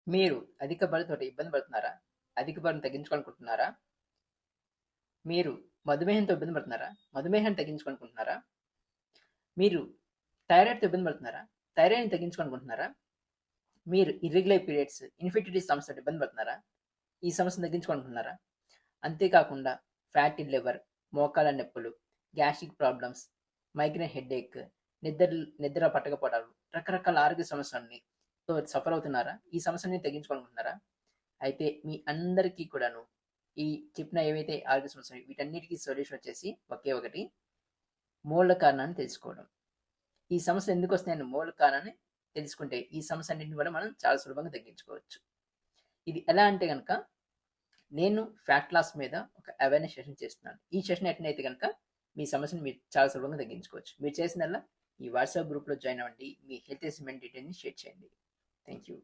మీరు అధిక బరువుతోటి ఇబ్బంది పడుతున్నారా? అధిక బరువును తగ్గించుకోవాలనుకుంటున్నారా? మీరు మధుమేహంతో ఇబ్బంది పడుతున్నారా? మధుమేహాన్ని తగ్గించుకోవాలనుకుంటున్నారా? మీరు థైరాయిడ్‌తో ఇబ్బంది పడుతున్నారా? థైరాయిడ్‌ని తగ్గించుకోవాలనుకుంటున్నారా? మీరు ఇర్రెగ్యులర్ పీరియడ్స్, ఇన్ఫెర్టిలిటీ సమస్యతో ఇబ్బంది పడుతున్నారా? ఈ సమస్యను తగ్గించుకోవాలనుకుంటున్నారా? అంతేకాకుండా ఫ్యాటీ లివర్, మోకాళ్ళ నొప్పులు, గ్యాస్ట్రిక్ ప్రాబ్లమ్స్, మైగ్రేన్ హెడేక్, నిద్ర నిద్ర పట్టకపోవడాలు, రకరకాల ఆరోగ్య సమస్యలని సఫర్ అవుతున్నారా? ఈ సమస్యని తగ్గించుకోవాలనుకుంటున్నారా? అయితే మీ అందరికీ కూడాను ఈ చెప్పిన ఏవైతే ఆరోగ్య సమస్యలు వీటన్నిటికీ సొల్యూషన్ వచ్చేసి ఒకే ఒకటి, మూల కారణాన్ని తెలుసుకోవడం. ఈ సమస్యలు ఎందుకు వస్తున్నాయని మూల కారణాన్ని తెలుసుకుంటే ఈ సమస్య అన్నింటిని కూడా మనం చాలా సులభంగా తగ్గించుకోవచ్చు. ఇది ఎలా అంటే గనక నేను ఫ్యాట్ లాస్ మీద ఒక అవేర్‌నెస్ సెషన్ చేస్తున్నాను. ఈ సెషన్ అటెండ్ అయితే గనక మీ సమస్యను మీరు చాలా సులభంగా తగ్గించుకోవచ్చు. మీరు చేసిందల్లా ఈ వాట్సాప్ గ్రూప్‌లో జాయిన్ అవ్వండి. మీ హెల్త్ అసెస్మెంట్ డీటెయిల్‌ని షేర్ చేయండి. Thank you.